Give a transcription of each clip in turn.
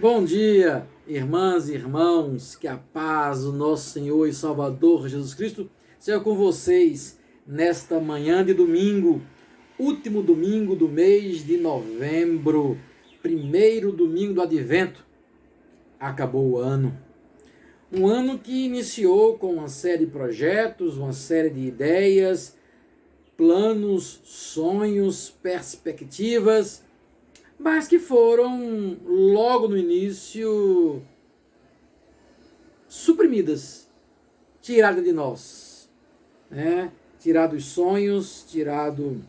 Bom dia, irmãs e irmãos, que a paz do nosso Senhor e Salvador Jesus Cristo seja com vocês nesta manhã de domingo, último domingo do mês de novembro, primeiro domingo do Advento. Acabou o ano. Um ano que iniciou com uma série de projetos, uma série de ideias, planos, sonhos, perspectivas, mas que foram, logo no início, suprimidas, tiradas de nós, né? Tirado os sonhos, tirado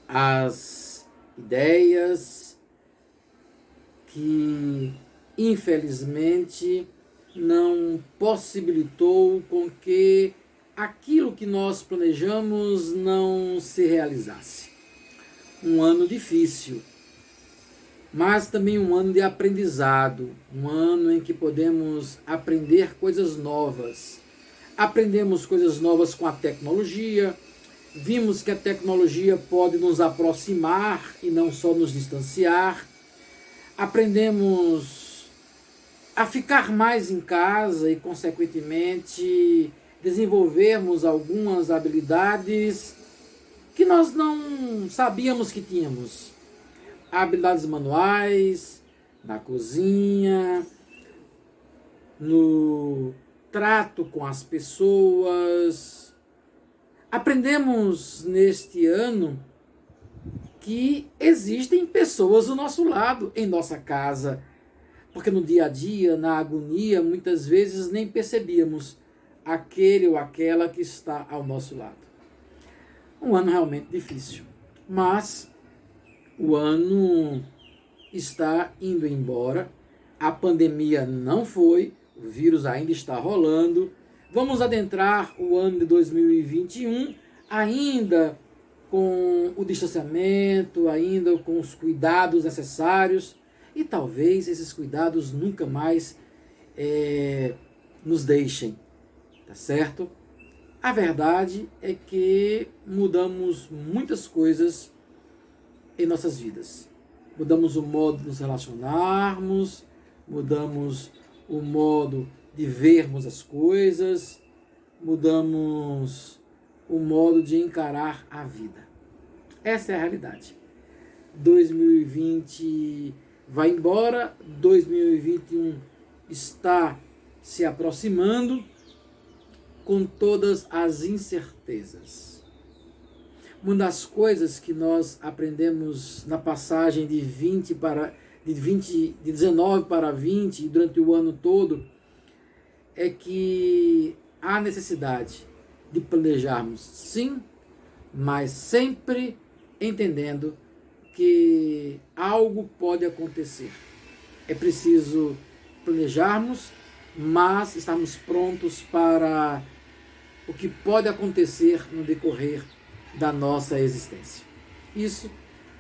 as ideias que, infelizmente, não possibilitou com que aquilo que nós planejamos não se realizasse. Um ano difícil, mas também um ano de aprendizado, um ano em que podemos aprender coisas novas. Aprendemos coisas novas com a tecnologia, vimos que a tecnologia pode nos aproximar e não só nos distanciar. Aprendemos a ficar mais em casa e, consequentemente, desenvolvermos algumas habilidades que nós não sabíamos que tínhamos. Habilidades manuais, na cozinha, no trato com as pessoas. Aprendemos neste ano que existem pessoas do nosso lado, em nossa casa, porque no dia a dia, na agonia, muitas vezes nem percebíamos aquele ou aquela que está ao nosso lado. Um ano realmente difícil, mas o ano está indo embora, a pandemia não foi, o vírus ainda está rolando. Vamos adentrar o ano de 2021 ainda com o distanciamento, ainda com os cuidados necessários, e talvez esses cuidados nunca mais nos deixem, tá certo? A verdade é que mudamos muitas coisas em nossas vidas. Mudamos o modo de nos relacionarmos, mudamos o modo de vermos as coisas, mudamos o modo de encarar a vida. Essa é a realidade. 2020 vai embora, 2021 está se aproximando com todas as incertezas. Uma das coisas que nós aprendemos na passagem de 19 para 20 durante o ano todo é que há necessidade de planejarmos, sim, mas sempre entendendo que algo pode acontecer. É preciso planejarmos, mas estarmos prontos para o que pode acontecer no decorrer da nossa existência. Isso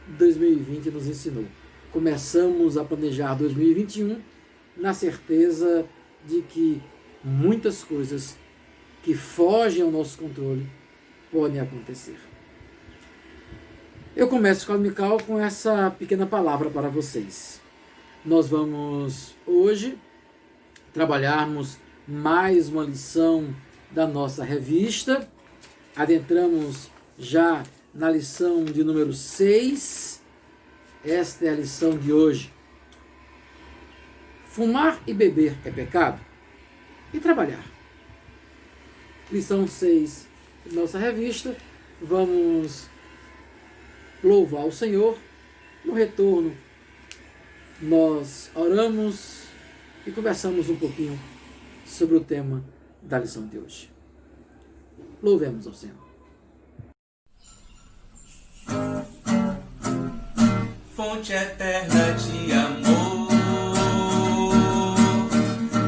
2020 nos ensinou. Começamos a planejar 2021 na certeza de que muitas coisas que fogem ao nosso controle podem acontecer. Eu começo, Escola Dominical, com essa pequena palavra para vocês. Nós vamos hoje trabalharmos mais uma lição da nossa revista. Adentramos já na lição de número 6. Esta é a lição de hoje. Fumar e beber é pecado? E trabalhar. Lição 6 da nossa revista. Vamos louvar o Senhor. No retorno, nós oramos e conversamos um pouquinho sobre o tema da lição de hoje. Louvemos ao Senhor. Fonte eterna de amor,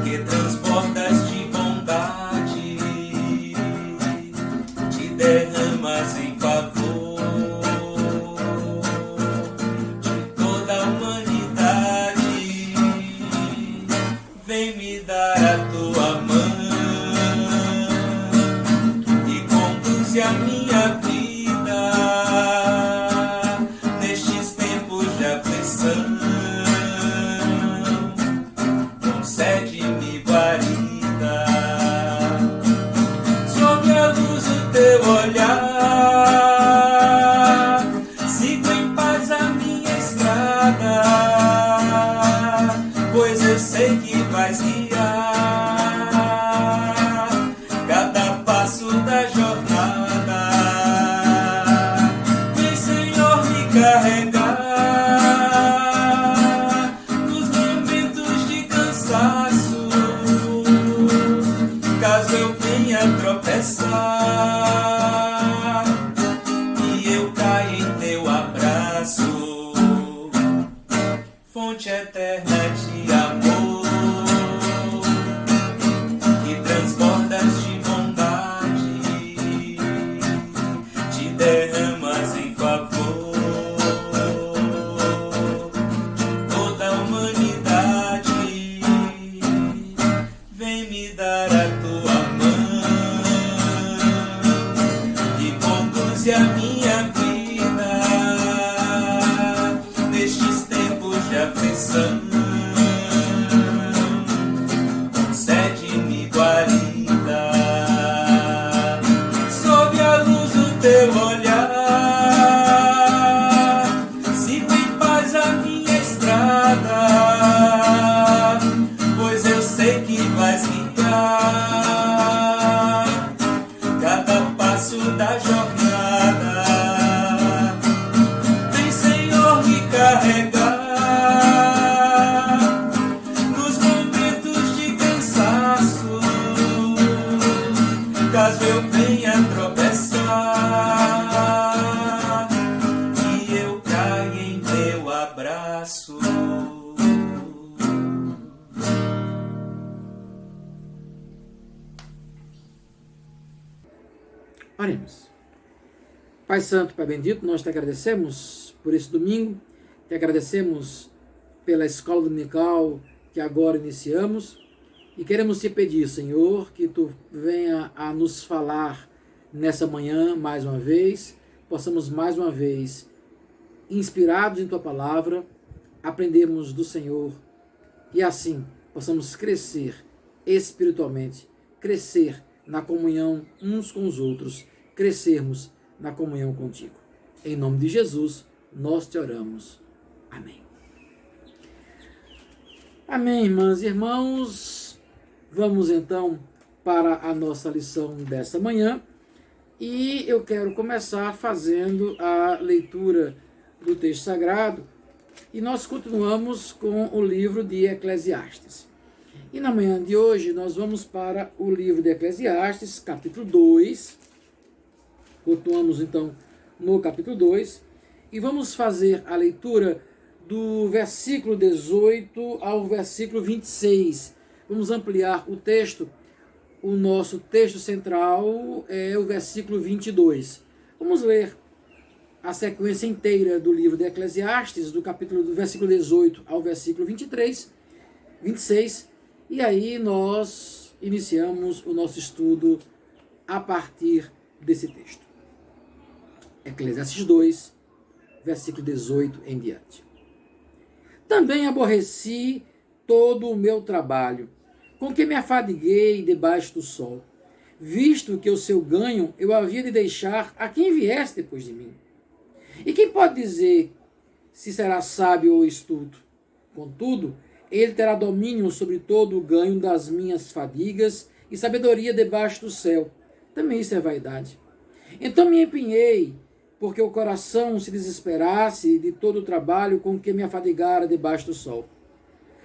que transportas de bondade, te derramas em favor de toda a humanidade. Vem me dar a tua mão e conduze a minha vida nestes tempos de aflição. sei que vais guiar cada passo da jornada. Vem, Senhor, me carregar nos momentos de cansaço, caso eu venha tropeçar e eu caia em teu abraço, fonte eterna de amor, que transbordas de bondade, te derramas em favor de toda a humanidade. Vem me dar a tua mão e conduz a minha vida nestes tempos de aflição. Concede-me guarida sob a luz do teu olhar. Siga em paz a minha estrada, pois eu sei que vais guiar cada passo da jornada. Vem, Senhor, me carregar nos momentos de cansaço, caso eu venha tropeçar e eu caia em teu abraço. Oremos. Pai Santo, Pai Bendito, nós te agradecemos por esse domingo, te agradecemos pela escola dominical que agora iniciamos e queremos te pedir, Senhor, que tu venha a nos falar nessa manhã mais uma vez, possamos mais uma vez, inspirados em tua palavra, aprendermos do Senhor e assim possamos crescer espiritualmente, crescer na comunhão uns com os outros, crescermos na comunhão contigo. Em nome de Jesus, nós te oramos. Amém. Amém, irmãs e irmãos. Vamos então para a nossa lição dessa manhã. E eu quero começar fazendo a leitura do texto sagrado. E nós continuamos com o livro de Eclesiastes. E na manhã de hoje nós vamos para o livro de Eclesiastes, capítulo 2. Continuamos então no capítulo 2 e vamos fazer a leitura do versículo 18 ao versículo 26. Vamos ampliar o texto. O nosso texto central é o versículo 22. Vamos ler a sequência inteira do livro de Eclesiastes, do versículo 18 ao versículo 26, e aí nós iniciamos o nosso estudo a partir desse texto. Eclesiastes 2, versículo 18 em diante. Também aborreci todo o meu trabalho, com que me afadiguei debaixo do sol, visto que o seu ganho eu havia de deixar a quem viesse depois de mim. E quem pode dizer se será sábio ou estulto? Contudo, ele terá domínio sobre todo o ganho das minhas fadigas e sabedoria debaixo do céu. Também isso é vaidade. Então me empenhei, porque o coração se desesperasse de todo o trabalho com que me afadigara debaixo do sol.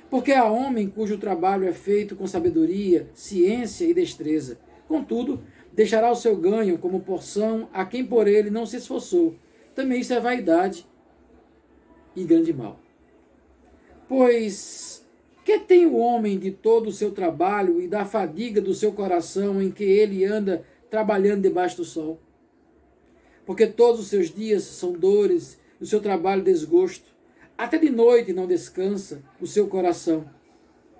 Porque há homem cujo trabalho é feito com sabedoria, ciência e destreza. Contudo, deixará o seu ganho como porção a quem por ele não se esforçou. Também isso é vaidade e grande mal. Pois, que tem o homem de todo o seu trabalho e da fadiga do seu coração em que ele anda trabalhando debaixo do sol? Porque todos os seus dias são dores, o seu trabalho desgosto. Até de noite não descansa o seu coração.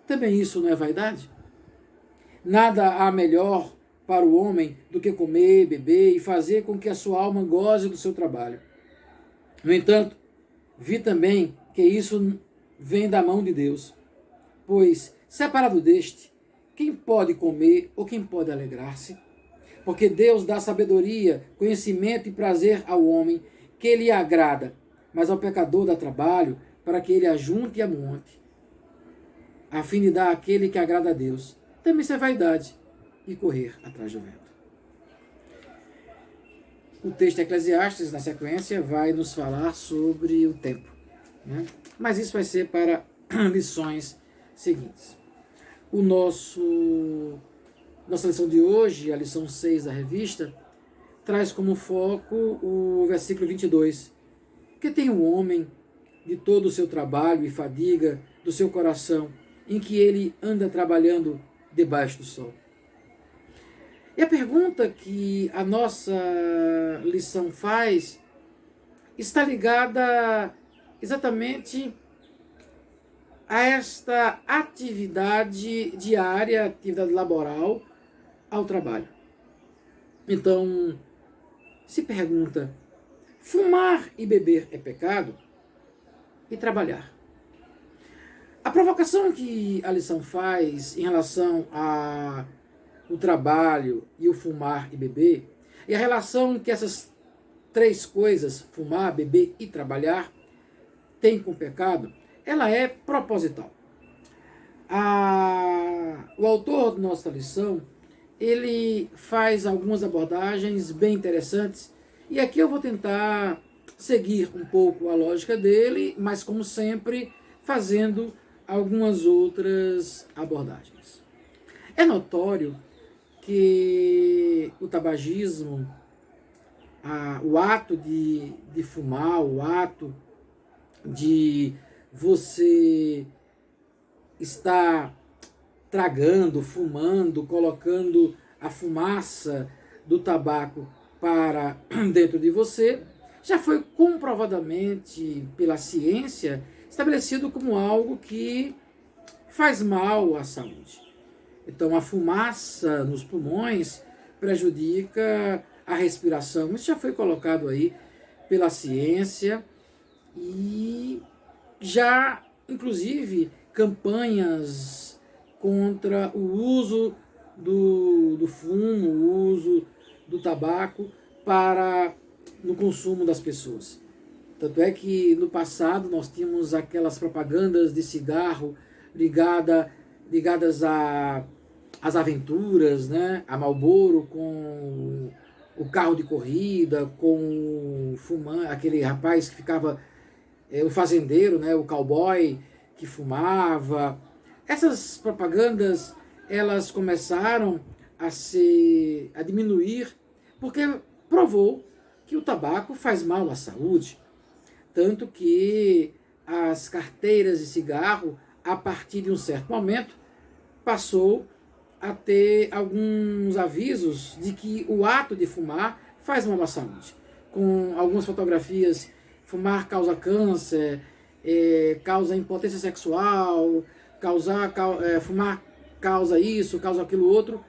Também isso não é vaidade? Nada há melhor para o homem do que comer, beber e fazer com que a sua alma goze do seu trabalho. No entanto, vi também que isso vem da mão de Deus. Pois, separado deste, quem pode comer ou quem pode alegrar-se? Porque Deus dá sabedoria, conhecimento e prazer ao homem que lhe agrada, mas ao pecador dá trabalho para que ele ajunte e amonte. a fim de dar àquele que agrada a Deus. Teme ser vaidade e correr atrás do vento. O texto de Eclesiastes, na sequência, vai nos falar sobre o tempo, né? Mas isso vai ser para lições seguintes. Nossa lição de hoje, a lição 6 da revista, traz como foco o versículo 22. Que tem o homem de todo o seu trabalho e fadiga do seu coração, em que ele anda trabalhando debaixo do sol. E a pergunta que a nossa lição faz está ligada exatamente a esta atividade diária, atividade laboral, ao trabalho. Então, se pergunta, fumar e beber é pecado? E trabalhar? A provocação que a lição faz em relação ao trabalho e o fumar e beber, e a relação que essas três coisas, fumar, beber e trabalhar, têm com o pecado, ela é proposital. O autor da nossa lição, ele faz algumas abordagens bem interessantes, e aqui eu vou tentar seguir um pouco a lógica dele, mas como sempre, fazendo algumas outras abordagens. É notório que o tabagismo, o ato de fumar, o ato de você estar tragando, fumando, colocando a fumaça do tabaco para dentro de você, já foi comprovadamente pela ciência estabelecido como algo que faz mal à saúde. Então, a fumaça nos pulmões prejudica a respiração. Isso já foi colocado aí pela ciência e já, inclusive, campanhas contra o uso do fumo, o uso do tabaco no consumo das pessoas. Tanto é que no passado nós tínhamos aquelas propagandas de cigarro ligadas às aventuras, né? A Marlboro com o carro de corrida, com aquele rapaz que ficava, o fazendeiro, né? O cowboy que fumava. Essas propagandas, elas começaram a diminuir porque provou que o tabaco faz mal à saúde. Tanto que as carteiras de cigarro, a partir de um certo momento, passou a ter alguns avisos de que o ato de fumar faz mal à saúde. Com algumas fotografias, fumar causa câncer, causa impotência sexual, fumar causa isso, causa aquilo outro.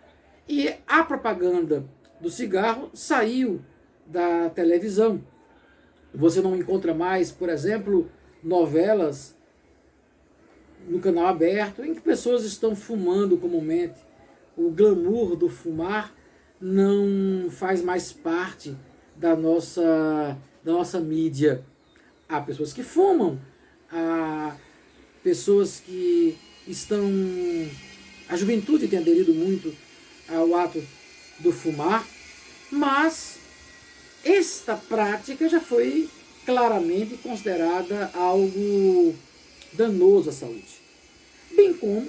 E a propaganda do cigarro saiu da televisão. Você não encontra mais, por exemplo, novelas no canal aberto em que pessoas estão fumando comumente. O glamour do fumar não faz mais parte da nossa mídia. Há pessoas que fumam, há pessoas que estão... A juventude tem aderido muito ao ato do fumar, mas esta prática já foi claramente considerada algo danoso à saúde. Bem como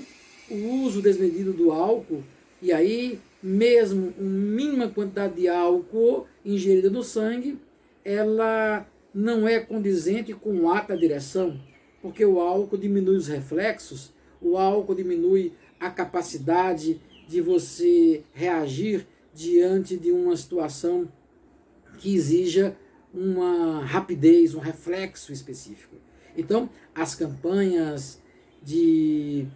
o uso desmedido do álcool, e aí mesmo uma mínima quantidade de álcool ingerida no sangue, ela não é condizente com o ato da direção, porque o álcool diminui os reflexos, o álcool diminui a capacidade de você reagir diante de uma situação que exija uma rapidez, um reflexo específico. Então, as campanhas de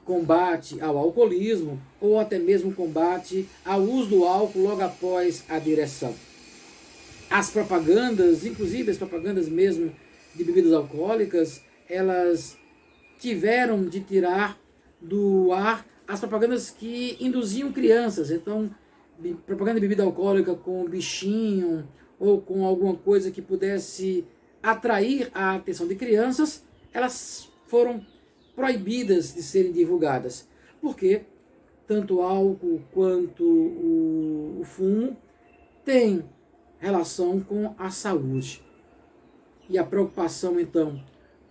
combate ao alcoolismo ou até mesmo combate ao uso do álcool logo após a direção. As propagandas, inclusive as propagandas mesmo de bebidas alcoólicas, elas tiveram de tirar do ar as propagandas que induziam crianças. Então, propaganda de bebida alcoólica com bichinho ou com alguma coisa que pudesse atrair a atenção de crianças, elas foram proibidas de serem divulgadas, porque tanto o álcool quanto o fumo têm relação com a saúde. E a preocupação, então,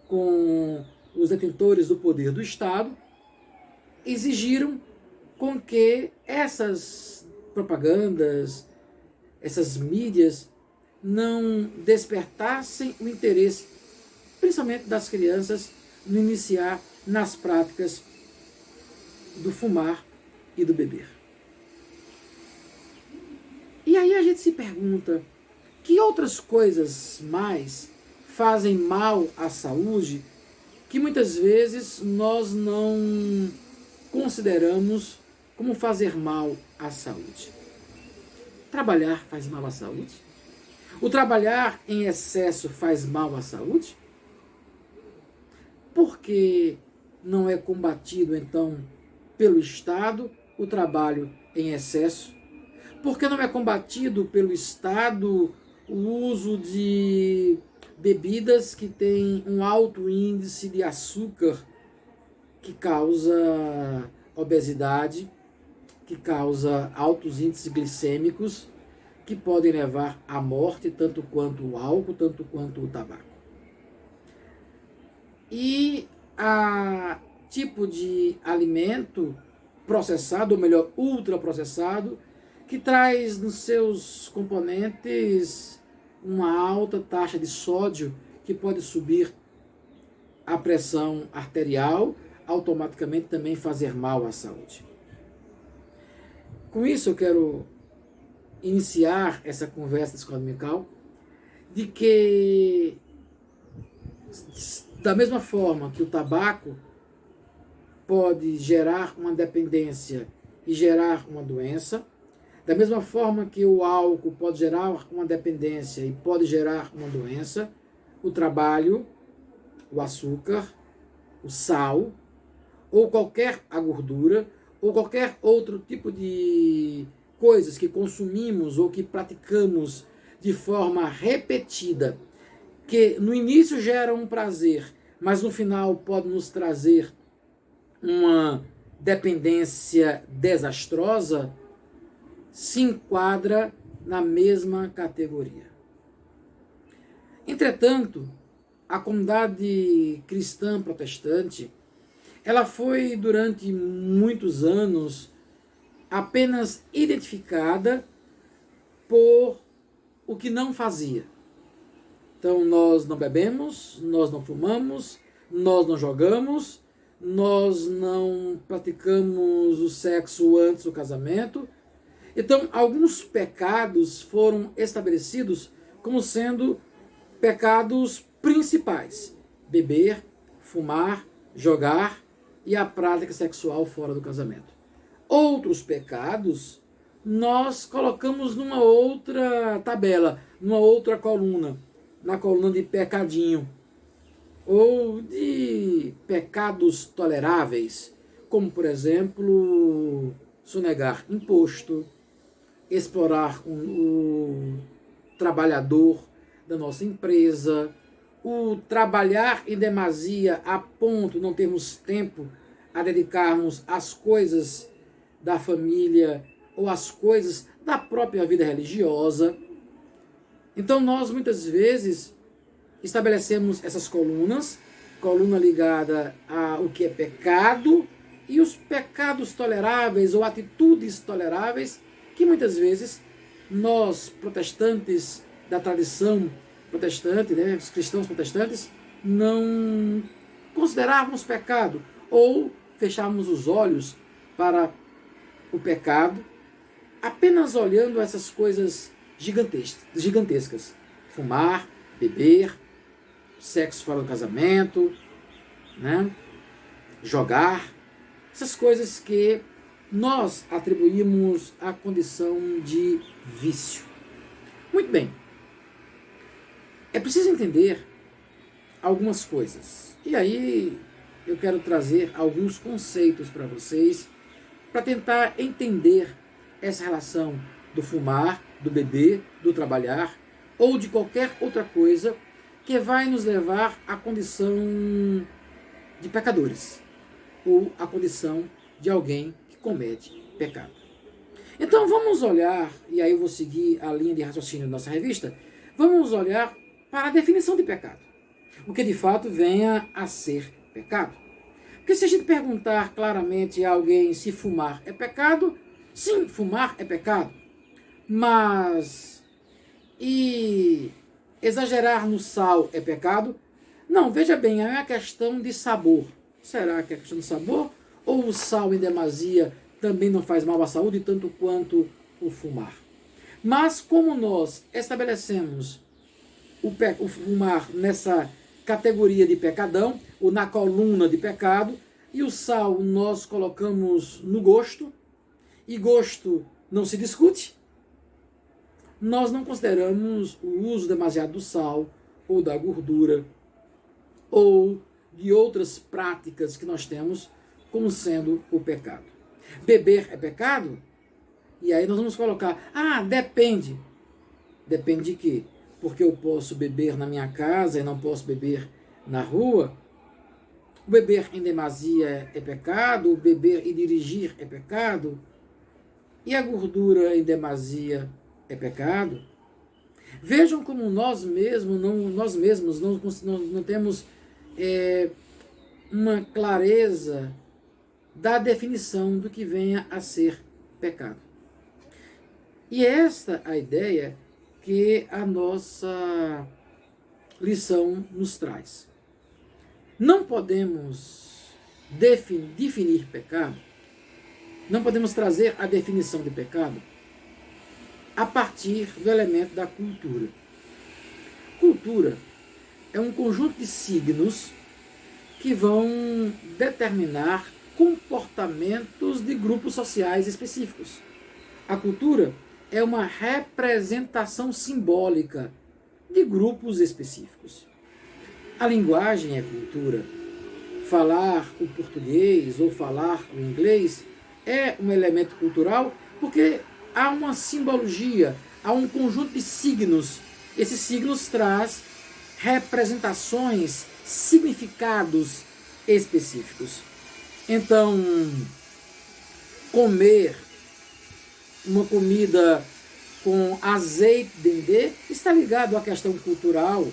com os detentores do poder do Estado exigiram com que essas propagandas, essas mídias, não despertassem o interesse, principalmente das crianças, no iniciar nas práticas do fumar e do beber. E aí a gente se pergunta, que outras coisas mais fazem mal à saúde que muitas vezes nós não consideramos como fazer mal à saúde? Trabalhar faz mal à saúde? O trabalhar em excesso faz mal à saúde? Por que não é combatido, então, pelo Estado o trabalho em excesso? Por que não é combatido pelo Estado o uso de bebidas que têm um alto índice de açúcar, que causa obesidade, que causa altos índices glicêmicos, que podem levar à morte, tanto quanto o álcool, tanto quanto o tabaco? E a tipo de alimento processado, ou melhor, ultraprocessado, que traz nos seus componentes uma alta taxa de sódio, que pode subir a pressão arterial, automaticamente também fazer mal à saúde. Com isso eu quero iniciar essa conversa da escola dominical, de que da mesma forma que o tabaco pode gerar uma dependência e gerar uma doença, da mesma forma que o álcool pode gerar uma dependência e pode gerar uma doença, o trabalho, o açúcar, o sal, ou qualquer a gordura, ou qualquer outro tipo de coisas que consumimos ou que praticamos de forma repetida, que no início gera um prazer, mas no final pode nos trazer uma dependência desastrosa, se enquadra na mesma categoria. Entretanto, a comunidade cristã protestante, ela foi durante muitos anos apenas identificada por o que não fazia. Então nós não bebemos, nós não fumamos, nós não jogamos, nós não praticamos o sexo antes do casamento. Então, alguns pecados foram estabelecidos como sendo pecados principais: beber, fumar, jogar e a prática sexual fora do casamento. Outros pecados nós colocamos numa outra tabela, numa outra coluna, na coluna de pecadinho, ou de pecados toleráveis, como, por exemplo, sonegar imposto, explorar o trabalhador da nossa empresa, o trabalhar em demasia a ponto de não termos tempo a dedicarmos às coisas da família ou às coisas da própria vida religiosa. Então nós muitas vezes estabelecemos essas colunas, coluna ligada ao que é pecado e os pecados toleráveis ou atitudes toleráveis, que muitas vezes nós, protestantes da tradição protestante, né, os cristãos protestantes, não considerávamos pecado ou fechávamos os olhos para o pecado, apenas olhando essas coisas gigantescas: fumar, beber, sexo fora do casamento, né, jogar, essas coisas que nós atribuímos a condição de vício. Muito bem. É preciso entender algumas coisas. E aí eu quero trazer alguns conceitos para vocês, para tentar entender essa relação do fumar, do beber, do trabalhar, ou de qualquer outra coisa que vai nos levar à condição de pecadores, ou a condição de alguém que comete pecado. Então vamos olhar, e aí eu vou seguir a linha de raciocínio da nossa revista, vamos olhar para a definição de pecado. O que de fato venha a ser pecado. Porque se a gente perguntar claramente a alguém se fumar é pecado, sim, fumar é pecado. Mas, e exagerar no sal é pecado? Não, veja bem, é uma questão de sabor. Será que é questão de sabor? Ou o sal em demasia também não faz mal à saúde, tanto quanto o fumar? Mas como nós estabelecemos o fumar nessa categoria de pecadão, ou na coluna de pecado, e o sal nós colocamos no gosto, e gosto não se discute, nós não consideramos o uso demasiado do sal, ou da gordura, ou de outras práticas que nós temos como sendo o pecado. Beber é pecado? E aí nós vamos colocar, depende. Depende de quê? Porque eu posso beber na minha casa e não posso beber na rua? O beber em demasia é pecado? O beber e dirigir é pecado? E a gordura em demasia é pecado? Vejam como nós mesmos não temos uma clareza da definição do que venha a ser pecado. E esta a ideia que a nossa lição nos traz. Não podemos definir pecado, não podemos trazer a definição de pecado a partir do elemento da cultura. Cultura é um conjunto de signos que vão determinar comportamentos de grupos sociais específicos. A cultura é uma representação simbólica de grupos específicos. A linguagem é cultura. Falar o português ou falar o inglês é um elemento cultural porque há uma simbologia, há um conjunto de signos. Esses signos trazem representações, significados específicos. Então, comer uma comida com azeite dendê está ligado à questão cultural.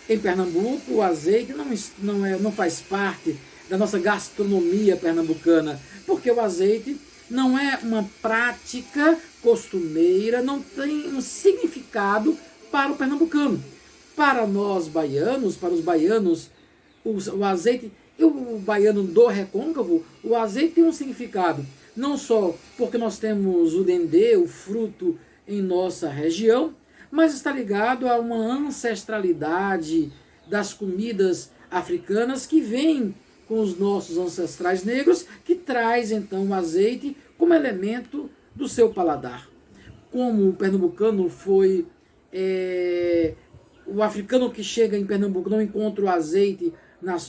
Em Pernambuco, o azeite não faz parte da nossa gastronomia pernambucana, porque o azeite não é uma prática costumeira, não tem um significado para o pernambucano. Para nós baianos, para os baianos, o azeite, o baiano do recôncavo, o azeite tem um significado, não só porque nós temos o dendê, o fruto, em nossa região, mas está ligado a uma ancestralidade das comidas africanas que vem com os nossos ancestrais negros, que traz então o azeite como elemento do seu paladar. Como o pernambucano foi... o africano que chega em Pernambuco não encontra o azeite,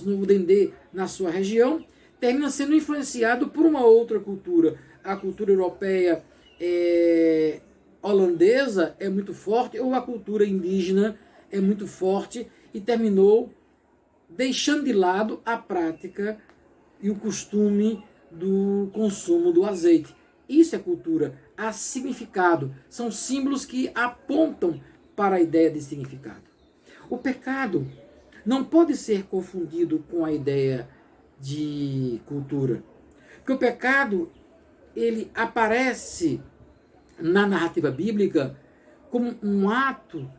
no dendê, na sua região, termina sendo influenciado por uma outra cultura. A cultura europeia holandesa é muito forte, ou a cultura indígena é muito forte, e terminou deixando de lado a prática e o costume do consumo do azeite. Isso é cultura, há significado, são símbolos que apontam para a ideia de significado. O pecado não pode ser confundido com a ideia de cultura, porque o pecado ele aparece na narrativa bíblica como um ato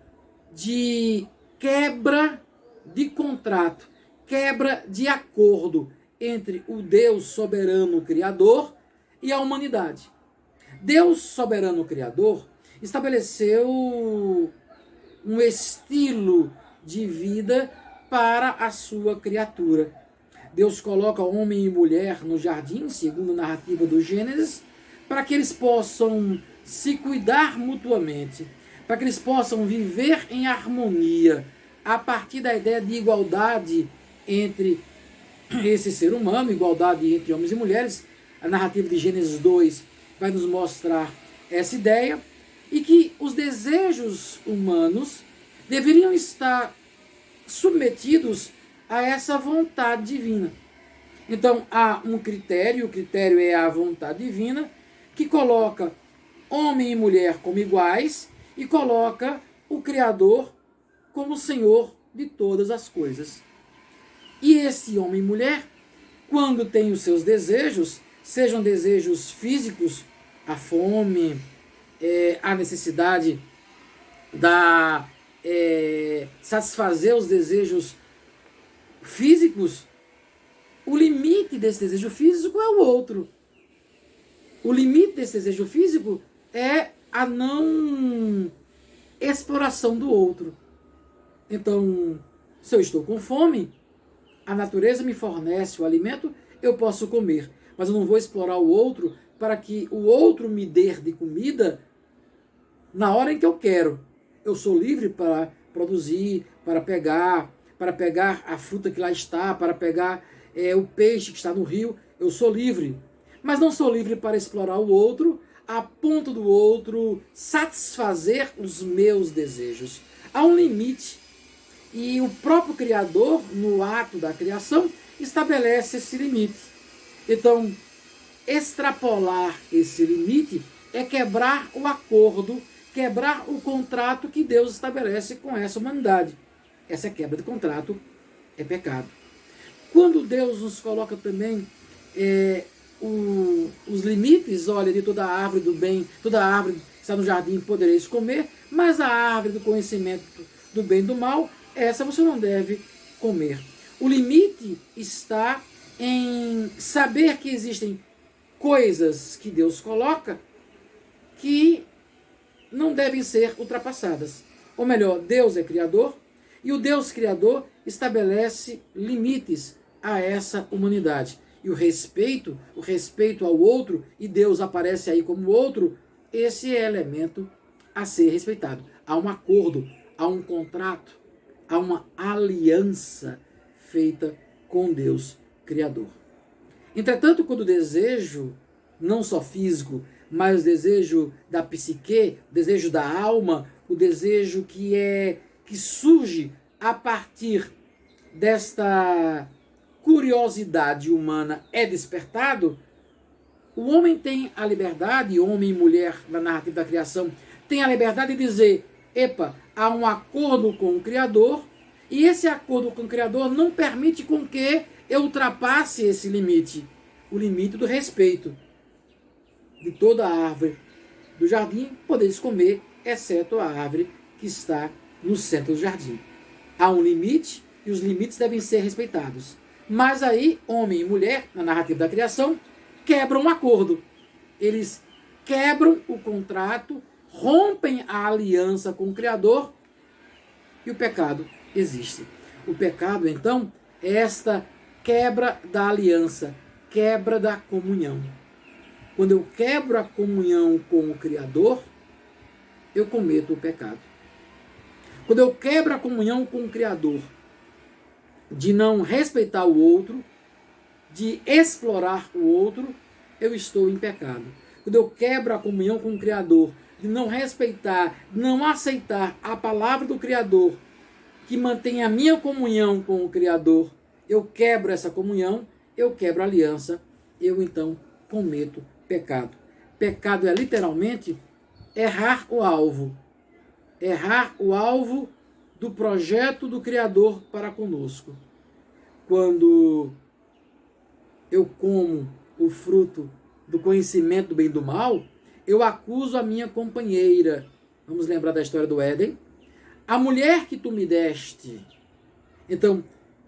de quebra de contrato, quebra de acordo entre o Deus soberano criador e a humanidade. Deus soberano criador estabeleceu um estilo de vida para a sua criatura. Deus coloca homem e mulher no jardim, segundo a narrativa do Gênesis, para que eles possam se cuidar mutuamente, para que eles possam viver em harmonia, a partir da ideia de igualdade entre esse ser humano, igualdade entre homens e mulheres. A narrativa de Gênesis 2 vai nos mostrar essa ideia, e que os desejos humanos deveriam estar submetidos a essa vontade divina. Então há um critério, o critério é a vontade divina, que coloca homem e mulher como iguais e coloca o Criador como Senhor de todas as coisas. E esse homem e mulher, quando tem os seus desejos, sejam desejos físicos, a fome, a necessidade da satisfazer os desejos físicos, o limite desse desejo físico é o outro. O limite desse desejo físico é a não exploração do outro. Então, se eu estou com fome, a natureza me fornece o alimento, eu posso comer. Mas eu não vou explorar o outro para que o outro me dê de comida na hora em que eu quero. Eu sou livre para produzir, para pegar a fruta que lá está, para pegar o peixe que está no rio. Eu sou livre. Mas não sou livre para explorar o outro a ponto do outro satisfazer os meus desejos. Há um limite. E o próprio Criador, no ato da criação, estabelece esse limite. Então, extrapolar esse limite é quebrar o acordo, quebrar o contrato que Deus estabelece com essa humanidade. Essa quebra de contrato é pecado. Quando Deus nos coloca também os limites, olha, de toda a árvore do bem, toda a árvore que está no jardim podereis comer, mas a árvore do conhecimento do bem e do mal, essa você não deve comer. O limite está em saber que existem coisas que Deus coloca que não devem ser ultrapassadas. Ou melhor, Deus é criador e o Deus criador estabelece limites a essa humanidade. E o respeito ao outro, e Deus aparece aí como outro, esse é elemento a ser respeitado. Há um acordo, há um contrato, há uma aliança feita com Deus Criador. Entretanto, quando o desejo, não só físico, mas o desejo da psique, o desejo da alma, o desejo que surge a partir desta curiosidade humana é despertado, o homem tem a liberdade, homem e mulher na narrativa da criação, tem a liberdade de dizer, epa, há um acordo com o Criador, e esse acordo com o Criador não permite com que eu ultrapasse esse limite, o limite do respeito. De toda a árvore do jardim podeis comer, exceto a árvore que está no centro do jardim. Há um limite e os limites devem ser respeitados. Mas aí, homem e mulher, na narrativa da criação, quebram um acordo. Eles quebram o contrato, rompem a aliança com o Criador e o pecado existe. O pecado, então, é esta quebra da aliança, quebra da comunhão. Quando eu quebro a comunhão com o Criador, eu cometo o pecado. Quando eu quebro a comunhão com o Criador, de não respeitar o outro, de explorar o outro, eu estou em pecado. Quando eu quebro a comunhão com o Criador, de não respeitar, não aceitar a palavra do Criador, que mantém a minha comunhão com o Criador, eu quebro essa comunhão, eu quebro a aliança, eu então cometo pecado. Pecado é literalmente errar o alvo. Errar o alvo do projeto do Criador para conosco. Quando eu como o fruto do conhecimento do bem e do mal, eu acuso a minha companheira. Vamos lembrar da história do Éden. A mulher que tu me deste. Então,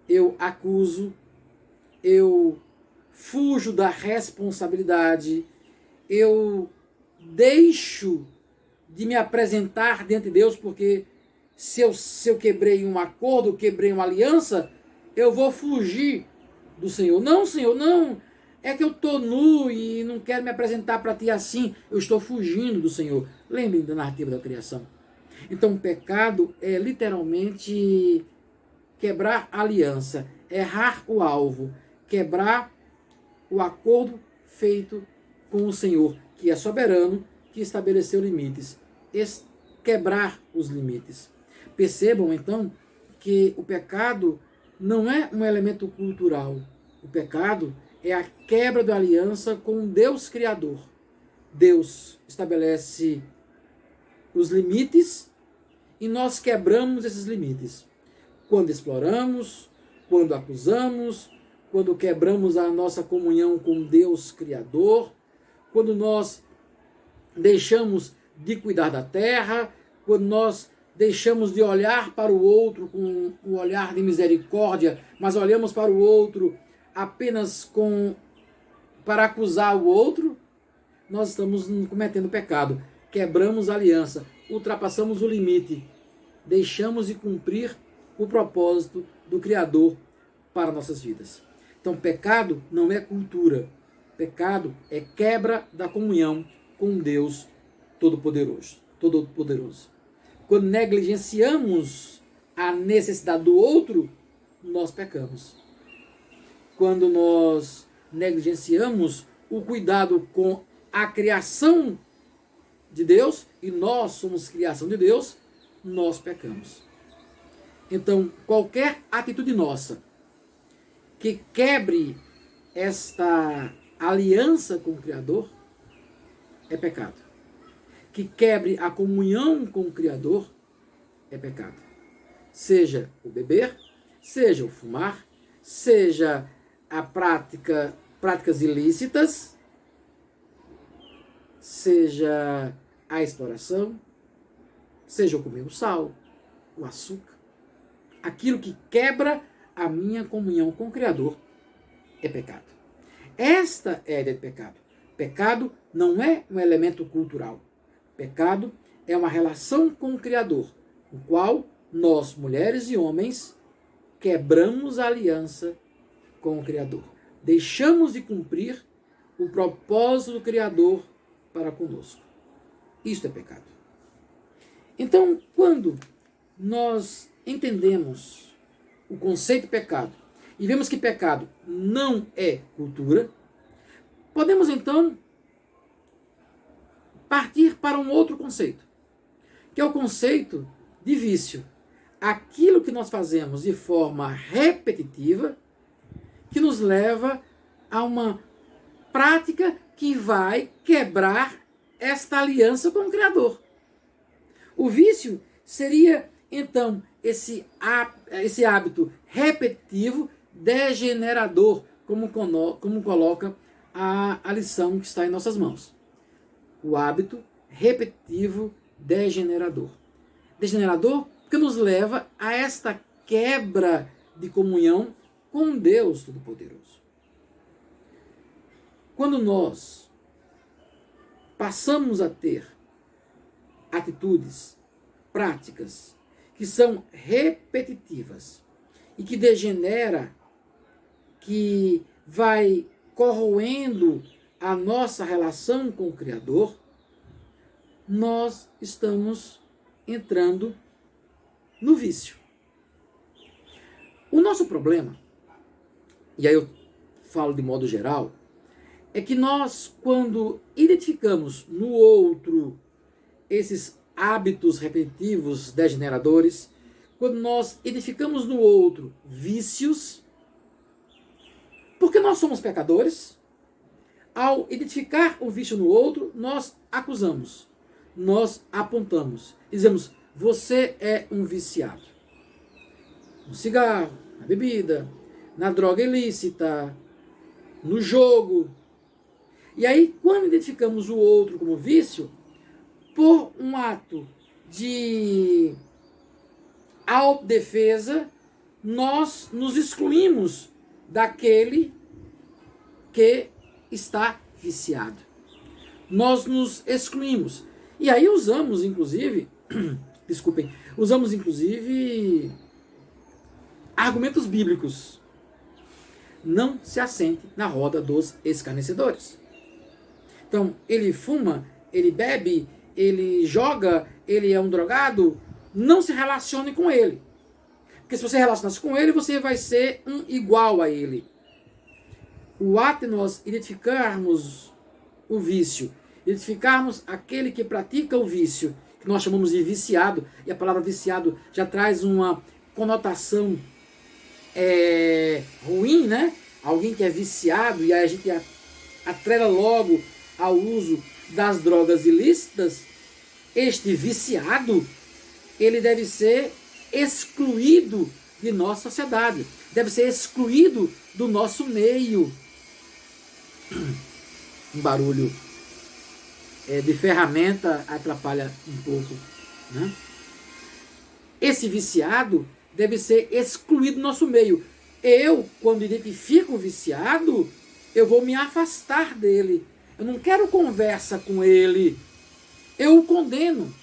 eu acuso, eu fujo da responsabilidade, eu deixo de me apresentar diante de Deus, porque se eu quebrei um acordo, quebrei uma aliança, eu vou fugir do Senhor. Não, Senhor, não. É que eu estou nu e não quero me apresentar para ti assim. Eu estou fugindo do Senhor. Lembrem da narrativa da criação. Então, o pecado é literalmente quebrar a aliança, errar o alvo, quebrar o acordo feito com o Senhor, que é soberano, que estabeleceu limites. Quebrar os limites. Percebam, então, que o pecado não é um elemento cultural. O pecado é a quebra da aliança com Deus Criador. Deus estabelece os limites e nós quebramos esses limites. Quando exploramos, quando acusamos, quando quebramos a nossa comunhão com Deus Criador, quando nós deixamos de cuidar da terra, quando nós deixamos de olhar para o outro com um olhar de misericórdia, mas olhamos para o outro apenas para acusar o outro, nós estamos cometendo pecado. Quebramos a aliança, ultrapassamos o limite, deixamos de cumprir o propósito do Criador para nossas vidas. Então, pecado não é cultura. Pecado é quebra da comunhão com Deus Todo-Poderoso. Quando negligenciamos a necessidade do outro, nós pecamos. Quando nós negligenciamos o cuidado com a criação de Deus, e nós somos criação de Deus, nós pecamos. Então, qualquer atitude nossa que quebre esta aliança com o Criador é pecado. Que quebre a comunhão com o Criador é pecado. Seja o beber, seja o fumar, seja a práticas ilícitas, seja a exploração, seja o comer o sal, o açúcar. Aquilo que quebra a minha comunhão com o Criador é pecado. Esta é a ideia de pecado. Pecado não é um elemento cultural. Pecado é uma relação com o Criador, no qual nós, mulheres e homens, quebramos a aliança com o Criador. Deixamos de cumprir o propósito do Criador para conosco. Isto é pecado. Então, quando nós entendemos o conceito de pecado e vemos que pecado não é cultura, podemos então partir para um outro conceito, que é o conceito de vício. Aquilo que nós fazemos de forma repetitiva que nos leva a uma prática que vai quebrar esta aliança com o Criador. O vício seria, então, esse hábito repetitivo, degenerador, como coloca a lição que está em nossas mãos. O hábito repetitivo degenerador. Degenerador porque nos leva a esta quebra de comunhão com Deus Todo-Poderoso. Quando nós passamos a ter atitudes, práticas, que são repetitivas e que degenera, que vai corroendo a nossa relação com o Criador, nós estamos entrando no vício. O nosso problema, e aí eu falo de modo geral, é que nós, quando identificamos no outro esses hábitos repetitivos degeneradores, quando nós identificamos no outro vícios, porque nós somos pecadores, ao identificar o vício no outro, nós acusamos, nós apontamos, dizemos, você é um viciado. No cigarro, na bebida, na droga ilícita, no jogo. E aí, quando identificamos o outro como vício, por um ato de autodefesa, nós nos excluímos daquele que está viciado. Nós nos excluímos. E aí usamos, inclusive, argumentos bíblicos. Não se assente na roda dos escarnecedores. Então, ele fuma, ele bebe, ele joga, ele é um drogado, não se relacione com ele. Porque se você relacionar-se com ele, você vai ser um igual a ele. O ato de nós identificarmos o vício, identificarmos aquele que pratica o vício, que nós chamamos de viciado, e a palavra viciado já traz uma conotação ruim, né? alguém que é viciado, e aí a gente atrela logo ao uso das drogas ilícitas, este viciado, ele deve ser excluído de nossa sociedade, deve ser excluído do nosso meio. Um barulho de ferramenta atrapalha um pouco, né? Esse viciado deve ser excluído do nosso meio. Eu, quando identifico o viciado, eu vou me afastar dele. Eu não quero conversa com ele. Eu o condeno.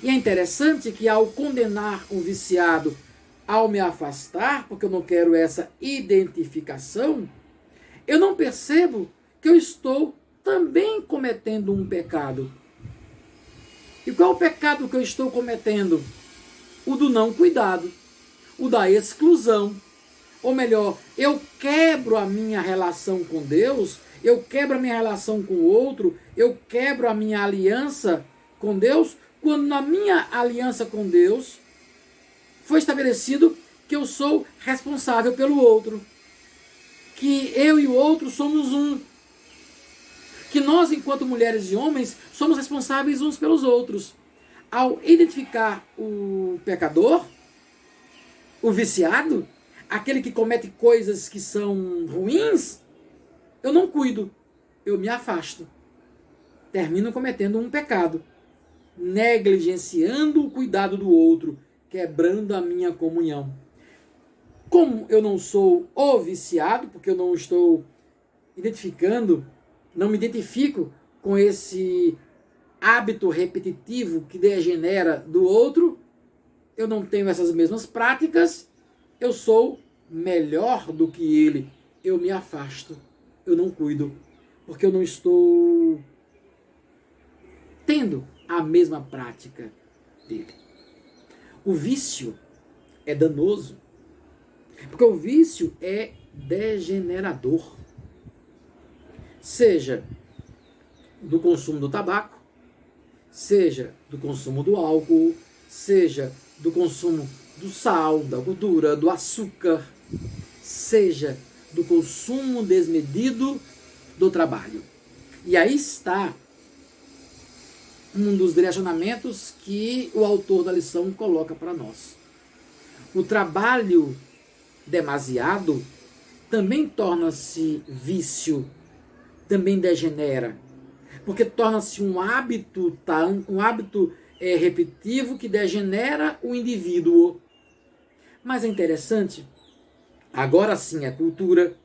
E é interessante que ao condenar o viciado, ao me afastar, porque eu não quero essa identificação, eu não percebo que eu estou também cometendo um pecado. E qual é o pecado que eu estou cometendo? O do não cuidado, o da exclusão. Ou melhor, eu quebro a minha relação com Deus, eu quebro a minha relação com o outro, eu quebro a minha aliança com Deus, quando na minha aliança com Deus foi estabelecido que eu sou responsável pelo outro, que eu e o outro somos um, que nós, enquanto mulheres e homens, somos responsáveis uns pelos outros. Ao identificar o pecador, o viciado, aquele que comete coisas que são ruins, eu não cuido, eu me afasto. Termino cometendo um pecado, negligenciando o cuidado do outro, quebrando a minha comunhão. Como eu não sou o viciado, porque eu não estou identificando, não me identifico com esse hábito repetitivo que degenera do outro, eu não tenho essas mesmas práticas, eu sou melhor do que ele, eu me afasto, eu não cuido, porque eu não estou tendo a mesma prática dele. O vício é danoso, porque o vício é degenerador, seja do consumo do tabaco, seja do consumo do álcool, seja do consumo do sal, da gordura, do açúcar, seja do consumo desmedido do trabalho. E aí está um dos direcionamentos que o autor da lição coloca para nós. O trabalho demasiado também torna-se vício, também degenera, porque torna-se um hábito, repetitivo que degenera o indivíduo. Mas é interessante, agora sim a cultura,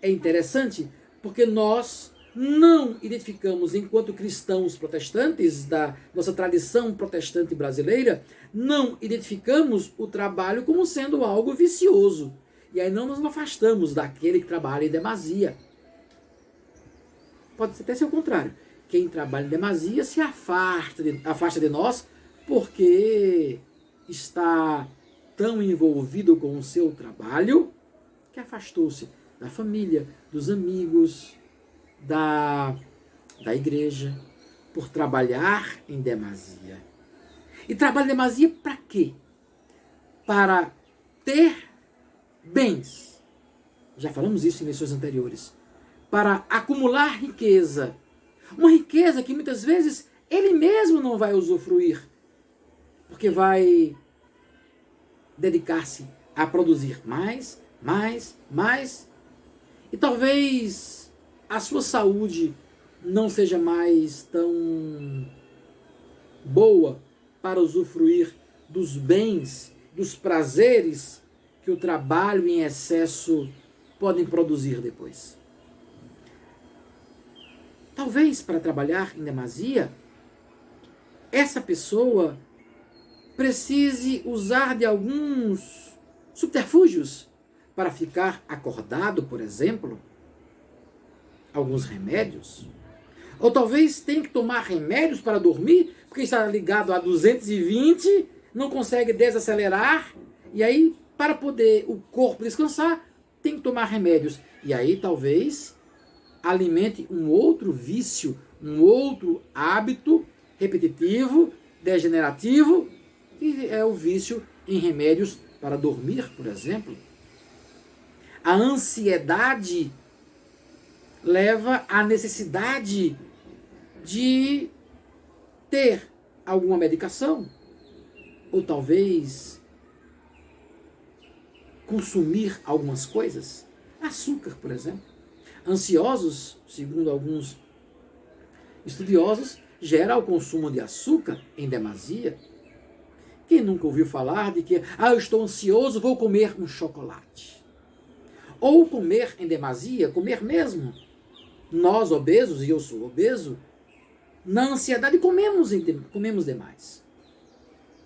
é interessante porque nós não identificamos, enquanto cristãos protestantes da nossa tradição protestante brasileira, não identificamos o trabalho como sendo algo vicioso. E aí não nos afastamos daquele que trabalha em demasia. Pode até ser o contrário. Quem trabalha em demasia se afasta de nós porque está tão envolvido com o seu trabalho que afastou-se da família, dos amigos, da igreja, por trabalhar em demasia. E trabalho em demasia para quê? Para ter bens. Já falamos isso em lições anteriores. Para acumular riqueza. Uma riqueza que muitas vezes ele mesmo não vai usufruir, porque vai dedicar-se a produzir mais. E talvez a sua saúde não seja mais tão boa para usufruir dos bens, dos prazeres que o trabalho em excesso podem produzir depois. Talvez para trabalhar em demasia, essa pessoa precise usar de alguns subterfúgios para ficar acordado, por exemplo, alguns remédios. Ou talvez tenha que tomar remédios para dormir, porque está ligado a 220, não consegue desacelerar, e aí, para poder o corpo descansar, tem que tomar remédios. E aí, talvez, alimente um outro vício, um outro hábito repetitivo, degenerativo, que é o vício em remédios para dormir, por exemplo. A ansiedade leva à necessidade de ter alguma medicação, ou talvez consumir algumas coisas. Açúcar, por exemplo. Ansiosos, segundo alguns estudiosos, gera o consumo de açúcar em demasia. Quem nunca ouviu falar de que, eu estou ansioso, vou comer um chocolate? Ou comer em demasia, comer mesmo. Nós, obesos, e eu sou obeso, na ansiedade comemos demais.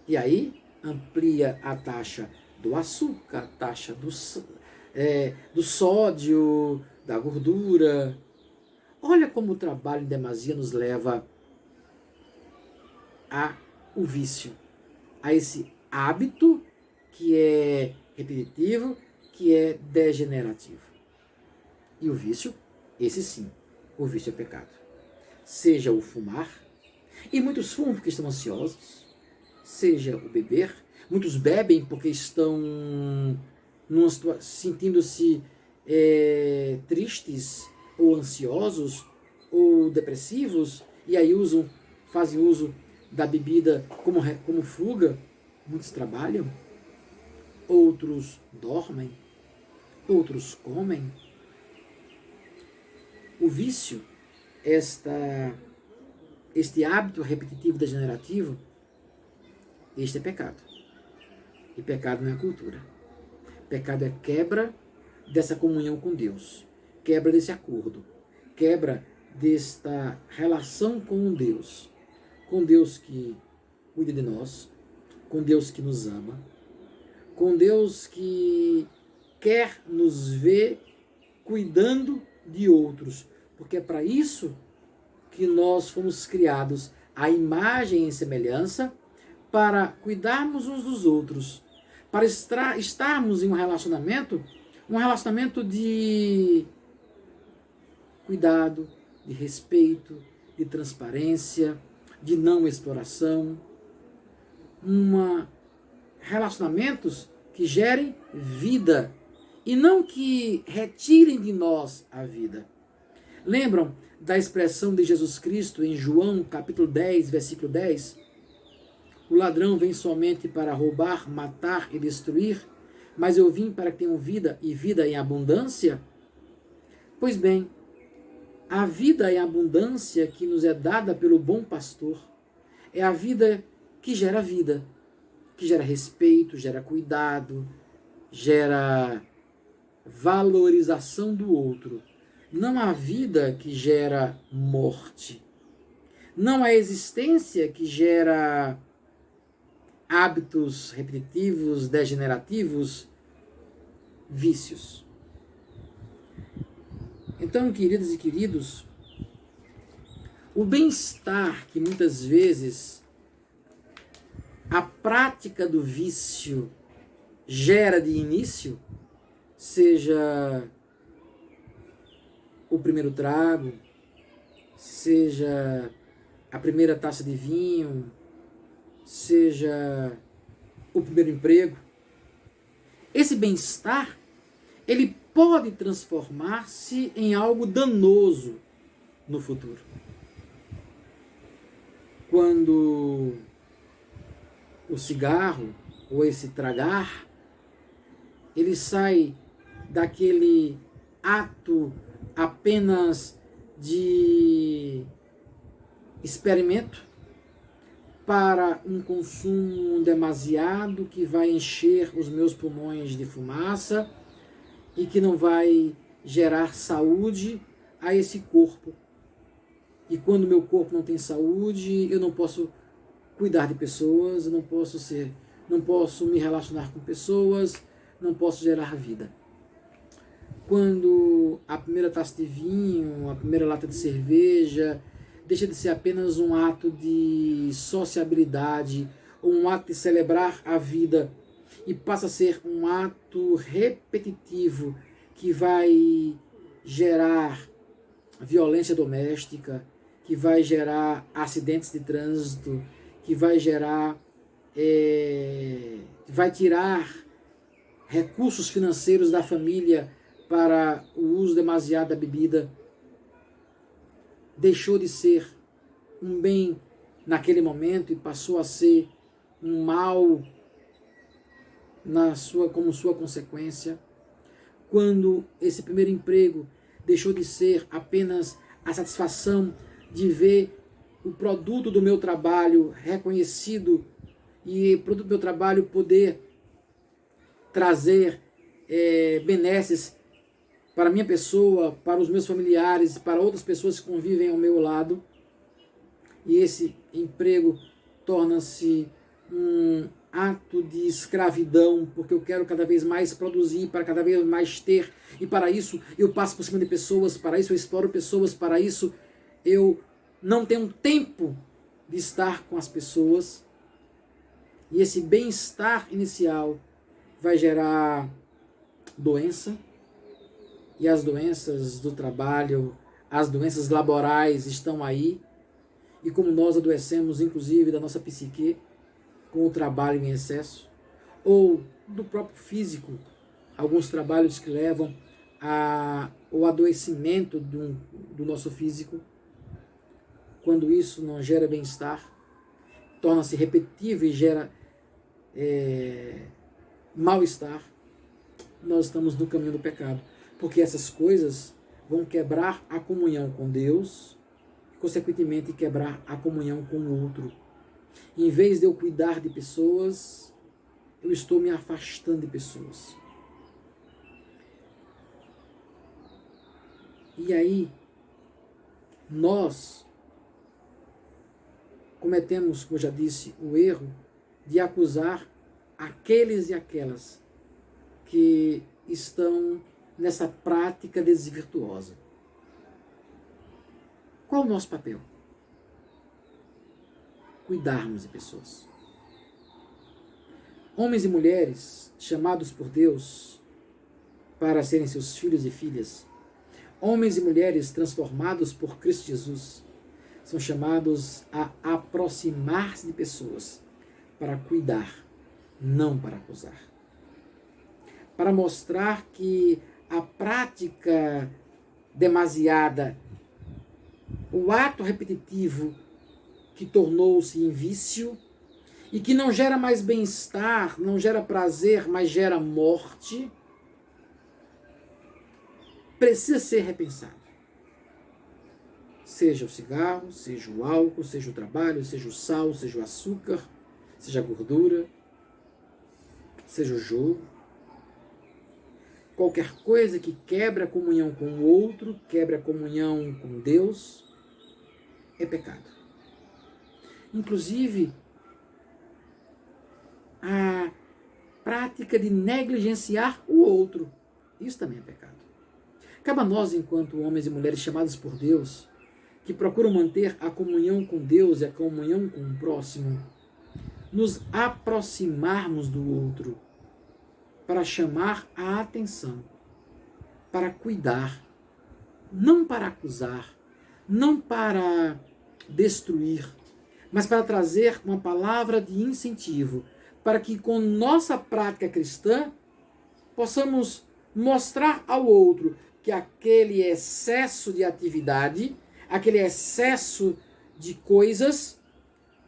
E aí amplia a taxa do açúcar, a taxa do sódio, da gordura. Olha como o trabalho em demasia nos leva ao vício, a esse hábito que é repetitivo, que é degenerativo. E o vício, esse sim, o vício é pecado. Seja o fumar, e muitos fumam porque estão ansiosos, seja o beber, muitos bebem porque estão sentindo-se tristes, ou ansiosos, ou depressivos, e aí fazem uso da bebida como fuga. Muitos trabalham, outros dormem, outros comem. O vício, este hábito repetitivo degenerativo, este é pecado. E pecado não é cultura. Pecado é quebra dessa comunhão com Deus, quebra desse acordo, quebra desta relação com Deus que cuida de nós, com Deus que nos ama, com Deus que quer nos ver cuidando de outros, porque é para isso que nós fomos criados à imagem e semelhança, para cuidarmos uns dos outros, para estarmos em um relacionamento de cuidado, de respeito, de transparência, de não exploração, relacionamentos que gerem vida e não que retirem de nós a vida. Lembram da expressão de Jesus Cristo em João capítulo 10, versículo 10? O ladrão vem somente para roubar, matar e destruir, mas eu vim para que tenham vida e vida em abundância? Pois bem, a vida em abundância que nos é dada pelo bom pastor é a vida, que gera respeito, gera cuidado, gera valorização do outro. Não a vida que gera morte. Não a existência que gera hábitos repetitivos, degenerativos, vícios. Então, queridas e queridos, o bem-estar que muitas vezes a prática do vício gera de início, seja o primeiro trago, seja a primeira taça de vinho, seja o primeiro emprego, esse bem-estar, ele pode transformar-se em algo danoso no futuro. Quando o cigarro, ou esse tragar, ele sai daquele ato apenas de experimento para um consumo demasiado que vai encher os meus pulmões de fumaça e que não vai gerar saúde a esse corpo. E quando meu corpo não tem saúde, eu não posso cuidar de pessoas, eu não posso me relacionar com pessoas, não posso gerar vida. Quando a primeira taça de vinho, a primeira lata de cerveja deixa de ser apenas um ato de sociabilidade, ou um ato de celebrar a vida, e passa a ser um ato repetitivo que vai gerar violência doméstica, que vai gerar acidentes de trânsito, que vai gerar, vai tirar recursos financeiros da família para o uso demasiado da bebida deixou de ser um bem naquele momento e passou a ser um mal como sua consequência. Quando esse primeiro emprego deixou de ser apenas a satisfação de ver o produto do meu trabalho reconhecido e o produto do meu trabalho poder trazer benesses para a minha pessoa, para os meus familiares, para outras pessoas que convivem ao meu lado. E esse emprego torna-se um ato de escravidão, porque eu quero cada vez mais produzir, para cada vez mais ter, e para isso eu passo por cima de pessoas, para isso eu exploro pessoas, para isso eu não tenho tempo de estar com as pessoas. E esse bem-estar inicial vai gerar doença, e as doenças do trabalho, as doenças laborais estão aí, e como nós adoecemos, inclusive, da nossa psique, com o trabalho em excesso, ou do próprio físico, alguns trabalhos que levam ao adoecimento do nosso físico, quando isso não gera bem-estar, torna-se repetitivo e gera mal-estar, nós estamos no caminho do pecado. Porque essas coisas vão quebrar a comunhão com Deus, e, consequentemente, quebrar a comunhão com o outro. Em vez de eu cuidar de pessoas, eu estou me afastando de pessoas. E aí, nós cometemos, como eu já disse, o erro de acusar aqueles e aquelas que estão nessa prática desvirtuosa. Qual o nosso papel? Cuidarmos de pessoas. Homens e mulheres chamados por Deus para serem seus filhos e filhas, homens e mulheres transformados por Cristo Jesus, são chamados a aproximar-se de pessoas para cuidar, não para acusar. Para mostrar que a prática demasiada, o ato repetitivo que tornou-se em vício e que não gera mais bem-estar, não gera prazer, mas gera morte, precisa ser repensado. Seja o cigarro, seja o álcool, seja o trabalho, seja o sal, seja o açúcar, seja a gordura, seja o jogo. Qualquer coisa que quebra a comunhão com o outro, quebra a comunhão com Deus, é pecado. Inclusive, a prática de negligenciar o outro, isso também é pecado. Cabe a nós, enquanto homens e mulheres chamados por Deus, que procuram manter a comunhão com Deus e a comunhão com o próximo, nos aproximarmos do outro, para chamar a atenção, para cuidar, não para acusar, não para destruir, mas para trazer uma palavra de incentivo, para que com nossa prática cristã possamos mostrar ao outro que aquele excesso de atividade, aquele excesso de coisas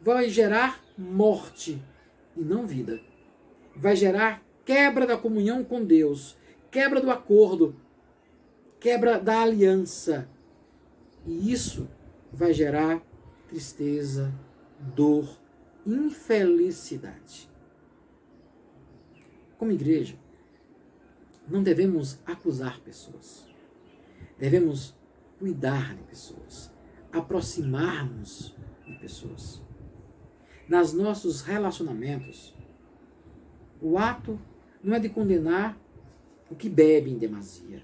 vai gerar morte e não vida. Vai gerar quebra da comunhão com Deus, quebra do acordo, quebra da aliança. E isso vai gerar tristeza, dor, infelicidade. Como igreja, não devemos acusar pessoas. Devemos cuidar de pessoas, aproximar-nos de pessoas. Nos nossos relacionamentos, o ato não é de condenar o que bebe em demasia,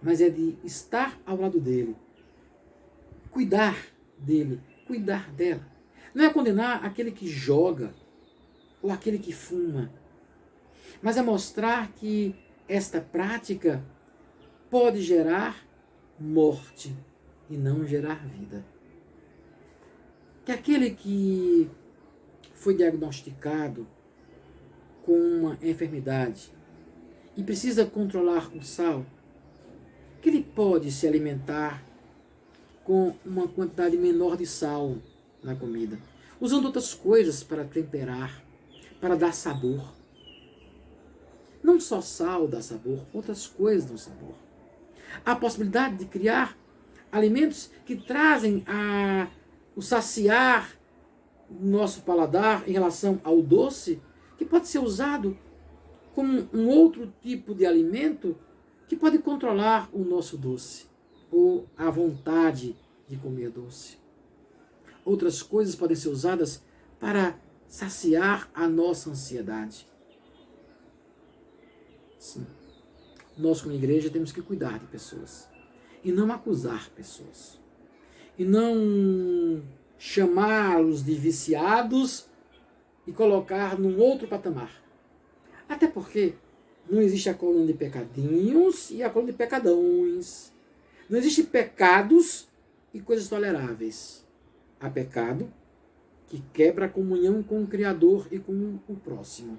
mas é de estar ao lado dele, cuidar dele, cuidar dela. Não é condenar aquele que joga ou aquele que fuma, mas é mostrar que esta prática pode gerar morte e não gerar vida. Que aquele que foi diagnosticado com uma enfermidade e precisa controlar o sal, que ele pode se alimentar com uma quantidade menor de sal na comida, usando outras coisas para temperar, para dar sabor. Não só sal dá sabor, outras coisas dão sabor. Há a possibilidade de criar alimentos que trazem o saciar nosso paladar em relação ao doce, que pode ser usado como um outro tipo de alimento que pode controlar o nosso doce, ou a vontade de comer doce. Outras coisas podem ser usadas para saciar a nossa ansiedade. Sim, nós como igreja temos que cuidar de pessoas e não acusar pessoas. E não chamá-los de viciados e colocar num outro patamar. Até porque não existe a coluna de pecadinhos e a coluna de pecadões. Não existe pecados e coisas toleráveis. Há pecado que quebra a comunhão com o Criador e com o próximo.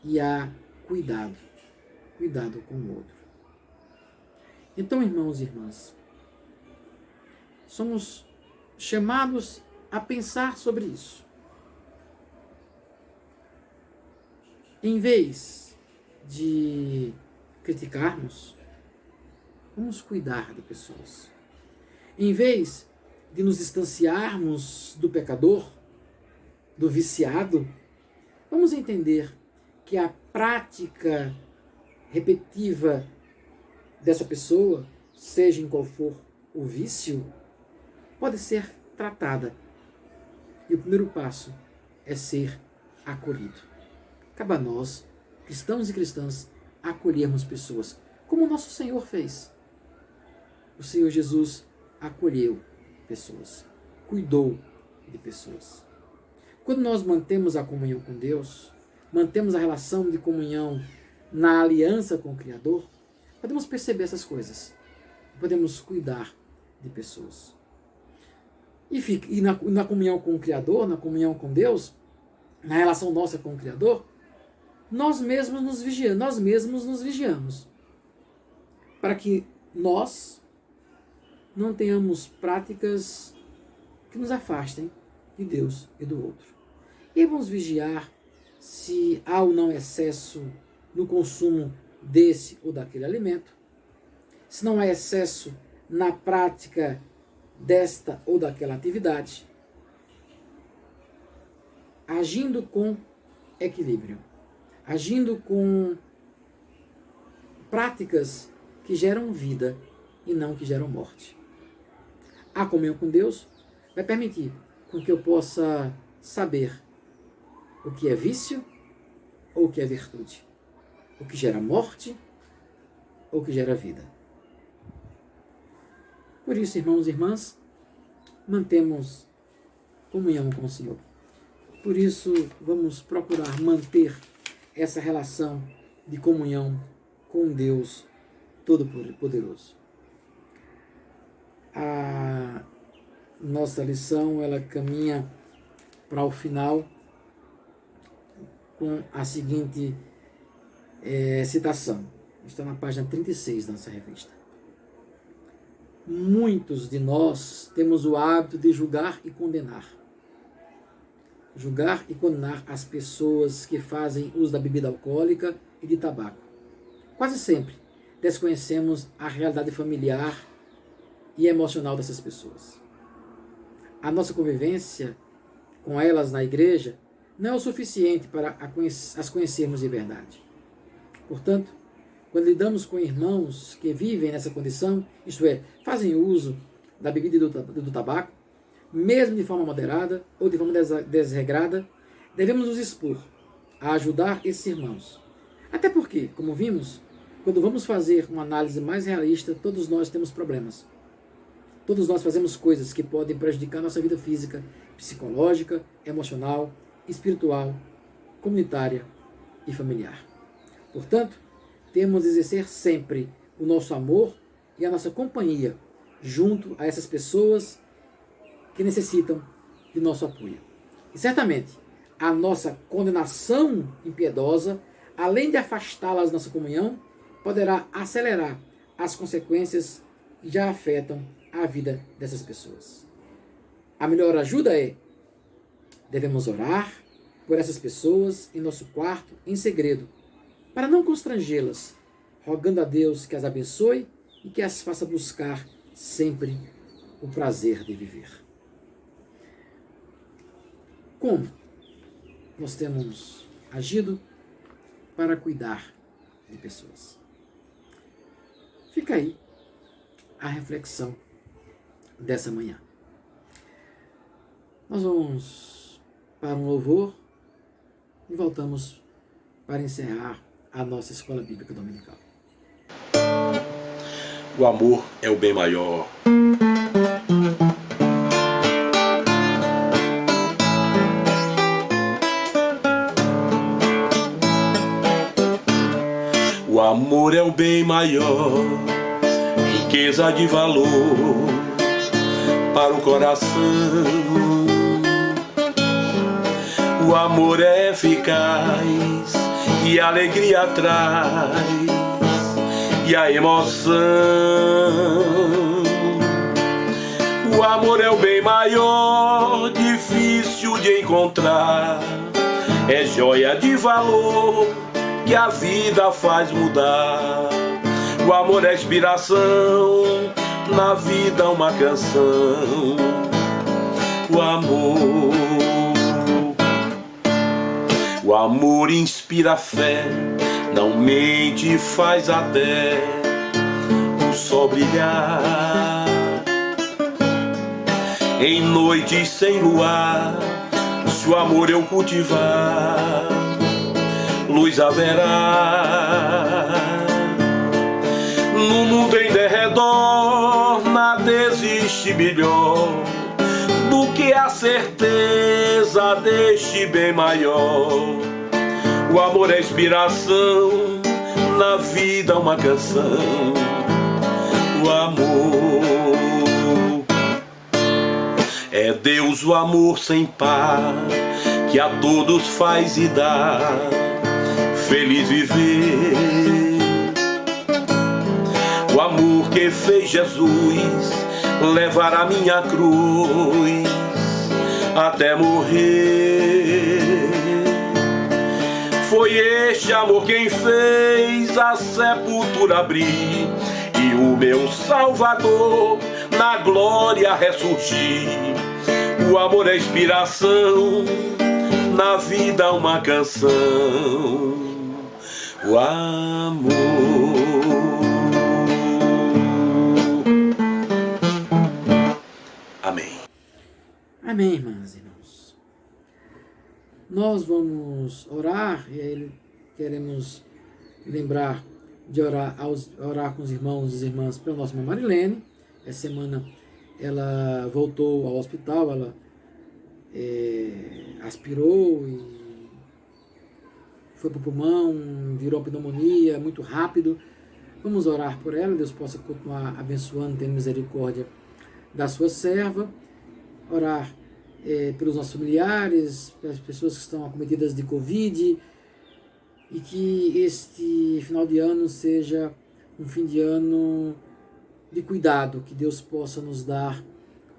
E há cuidado com o outro. Então, irmãos e irmãs, somos chamados a pensar sobre isso. Em vez de criticarmos, vamos cuidar de pessoas. Em vez de nos distanciarmos do pecador, do viciado, vamos entender que a prática repetitiva dessa pessoa, seja em qual for o vício, pode ser tratada. E o primeiro passo é ser acolhido. Cabe a nós, cristãos e cristãs, acolhermos pessoas, como o nosso Senhor fez. O Senhor Jesus acolheu pessoas, cuidou de pessoas. Quando nós mantemos a comunhão com Deus, mantemos a relação de comunhão na aliança com o Criador, podemos perceber essas coisas. Podemos cuidar de pessoas. E na comunhão com o Criador, na comunhão com Deus, na relação nossa com o Criador, nós mesmos nos vigiamos. Para que nós não tenhamos práticas que nos afastem de Deus e do outro. E aí vamos vigiar se há ou não excesso no consumo desse ou daquele alimento, se não há excesso na prática desta ou daquela atividade, agindo com equilíbrio, agindo com práticas que geram vida e não que geram morte. A comunhão com Deus vai permitir com que eu possa saber o que é vício ou o que é virtude, o que gera morte ou o que gera vida. Por isso, irmãos e irmãs, mantemos comunhão com o Senhor. Por isso, vamos procurar manter essa relação de comunhão com Deus Todo-Poderoso. A nossa lição, ela caminha para o final com a seguinte citação. Está na página 36 da nossa revista. Muitos de nós temos o hábito de julgar e condenar. Julgar e condenar as pessoas que fazem uso da bebida alcoólica e de tabaco. Quase sempre desconhecemos a realidade familiar e emocional dessas pessoas. A nossa convivência com elas na igreja não é o suficiente para as conhecermos de verdade. Portanto, quando lidamos com irmãos que vivem nessa condição, isto é, fazem uso da bebida e do tabaco, mesmo de forma moderada ou de forma desregrada, devemos nos expor a ajudar esses irmãos. Até porque, como vimos, quando vamos fazer uma análise mais realista, todos nós temos problemas. Todos nós fazemos coisas que podem prejudicar nossa vida física, psicológica, emocional, espiritual, comunitária e familiar. Portanto, temos de exercer sempre o nosso amor e a nossa companhia junto a essas pessoas que necessitam de nosso apoio. E certamente, a nossa condenação impiedosa, além de afastá-las da nossa comunhão, poderá acelerar as consequências que já afetam a vida dessas pessoas. A melhor ajuda devemos orar por essas pessoas em nosso quarto, em segredo, para não constrangê-las, rogando a Deus que as abençoe e que as faça buscar sempre o prazer de viver. Como nós temos agido para cuidar de pessoas? Fica aí a reflexão dessa manhã. Nós vamos para um louvor e voltamos para encerrar a nossa escola bíblica dominical. O amor é o bem maior. O amor é o bem maior, riqueza de valor para o coração. O amor é eficaz e a alegria traz, e a emoção. O amor é o bem maior, difícil de encontrar, é joia de valor que a vida faz mudar. O amor é inspiração, na vida uma canção. O amor inspira fé, não mente, faz até o sol brilhar. Em noites sem luar, se o amor eu cultivar, luz haverá. No mundo em derredor, nada existe melhor do que a certeza deste bem maior. O amor é inspiração, na vida uma canção. O amor é Deus, o amor sem par, que a todos faz e dá feliz viver. O amor que fez Jesus levar a minha cruz até morrer. Foi este amor quem fez a sepultura abrir e o meu Salvador na glória ressurgir. O amor é inspiração, na vida uma canção. O amor. Amém. Amém, irmãs e irmãos. Nós vamos orar e aí queremos lembrar de orar com os irmãos e as irmãs pela nossa irmã Marilene. Essa semana ela voltou ao hospital, ela aspirou e foi para o pulmão, virou pneumonia muito rápido. Vamos orar por ela, Deus possa continuar abençoando, tendo misericórdia da sua serva. Orar pelos nossos familiares, pelas pessoas que estão acometidas de Covid, e que este final de ano seja um fim de ano de cuidado, que Deus possa nos dar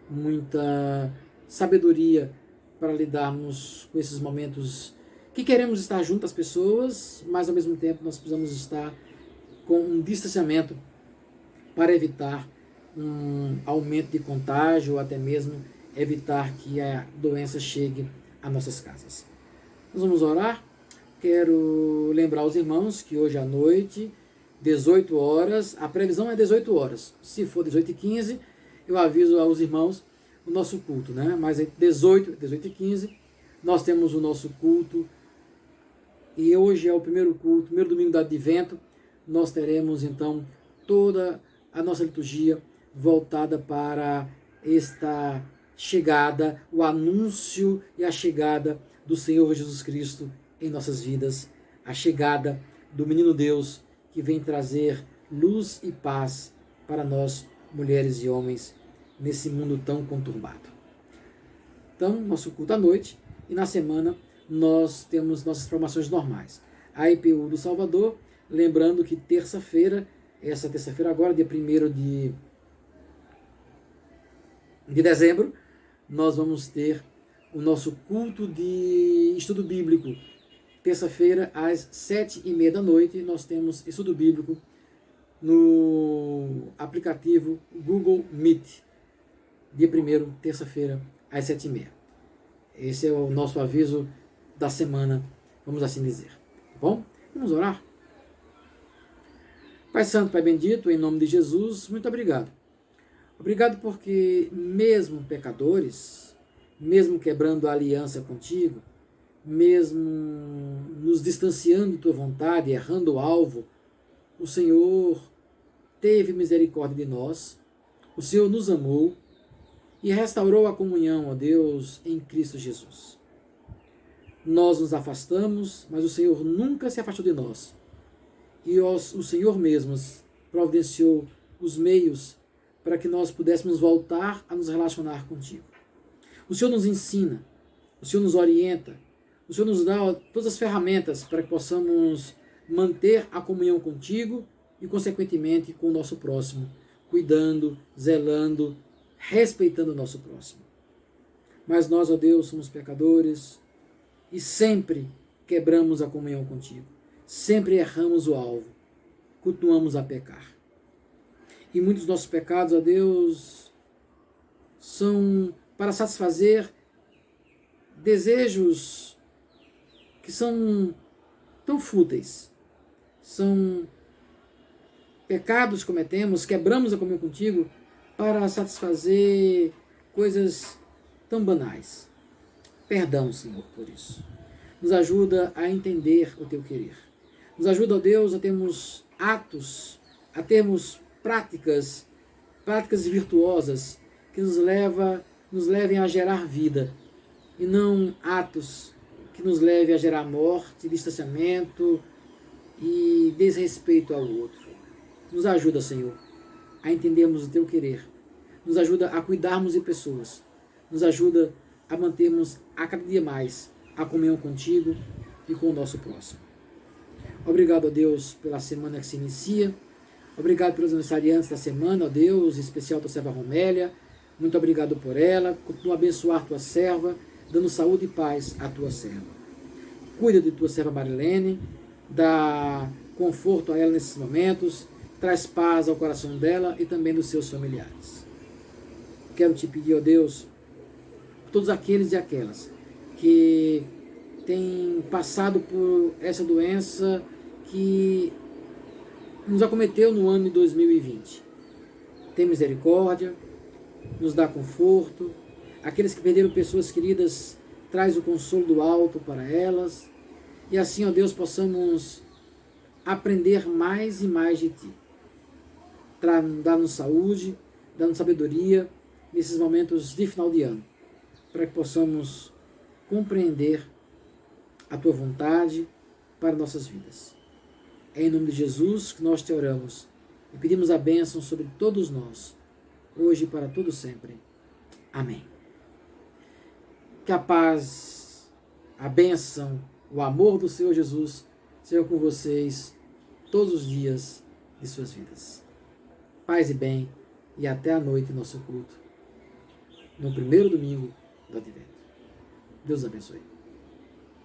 muita sabedoria para lidarmos com esses momentos que queremos estar junto às pessoas, mas ao mesmo tempo nós precisamos estar com um distanciamento para evitar um aumento de contágio ou até mesmo evitar que a doença chegue a nossas casas. Nós vamos orar. Quero lembrar os irmãos que hoje à noite, 18 horas, a previsão é 18 horas. Se for 18h15, eu aviso aos irmãos o nosso culto, né? Mas entre 18h15, nós temos o nosso culto. E hoje é o primeiro culto, primeiro domingo do Advento. Nós teremos então toda a nossa liturgia voltada para esta chegada, o anúncio e a chegada do Senhor Jesus Cristo em nossas vidas, a chegada do menino Deus que vem trazer luz e paz para nós, mulheres e homens, nesse mundo tão conturbado. Então, nosso culto à noite, e na semana nós temos nossas programações normais. A IPU do Salvador, lembrando que terça-feira, essa terça-feira agora, dia 1º de dezembro, nós vamos ter o nosso culto de estudo bíblico. Terça-feira, às 7h30 da noite, nós temos estudo bíblico no aplicativo Google Meet. Dia 1º, terça-feira, às 7h30. Esse é o nosso aviso da semana, vamos assim dizer. Tá bom? Vamos orar? Pai Santo, Pai Bendito, em nome de Jesus, muito obrigado. Obrigado porque, mesmo pecadores, mesmo quebrando a aliança contigo, mesmo nos distanciando de tua vontade, errando o alvo, o Senhor teve misericórdia de nós, o Senhor nos amou e restaurou a comunhão, ó Deus, em Cristo Jesus. Nós nos afastamos, mas o Senhor nunca se afastou de nós. E o Senhor mesmo providenciou os meios para que nós pudéssemos voltar a nos relacionar contigo. O Senhor nos ensina, o Senhor nos orienta, o Senhor nos dá todas as ferramentas para que possamos manter a comunhão contigo e, consequentemente, com o nosso próximo, cuidando, zelando, respeitando o nosso próximo. Mas nós, ó Deus, somos pecadores e sempre quebramos a comunhão contigo. Sempre erramos o alvo, continuamos a pecar. E muitos dos nossos pecados, ó Deus, são para satisfazer desejos que são tão fúteis. São pecados que cometemos, quebramos a comunhão contigo para satisfazer coisas tão banais. Perdão, Senhor, por isso. Nos ajuda a entender o teu querer. Nos ajuda, ó Deus, a termos atos, a termos práticas virtuosas que nos levem a gerar vida e não atos que nos levem a gerar morte, distanciamento e desrespeito ao outro. Nos ajuda, Senhor, a entendermos o teu querer. Nos ajuda a cuidarmos de pessoas. Nos ajuda a mantermos a cada dia mais a comunhão contigo e com o nosso próximo. Obrigado, ó Deus, pela semana que se inicia. Obrigado pelos aniversariantes da semana, ó Deus, em especial tua serva Romélia. Muito obrigado por ela. Continua a abençoar tua serva, dando saúde e paz à tua serva. Cuida de tua serva Marilene, dá conforto a ela nesses momentos, traz paz ao coração dela e também dos seus familiares. Quero te pedir, ó Deus, por todos aqueles e aquelas que têm passado por essa doença que nos acometeu no ano de 2020. Tem misericórdia, nos dá conforto. Aqueles que perderam pessoas queridas, traz o consolo do alto para elas. E assim, ó Deus, possamos aprender mais e mais de Ti. Dá-nos saúde, dá-nos sabedoria nesses momentos de final de ano, para que possamos compreender a Tua vontade para nossas vidas. É em nome de Jesus que nós te oramos e pedimos a bênção sobre todos nós, hoje e para todo sempre. Amém. Que a paz, a bênção, o amor do Senhor Jesus seja com vocês todos os dias de suas vidas. Paz e bem, e até a noite nosso culto, no primeiro domingo do Advento. Deus abençoe.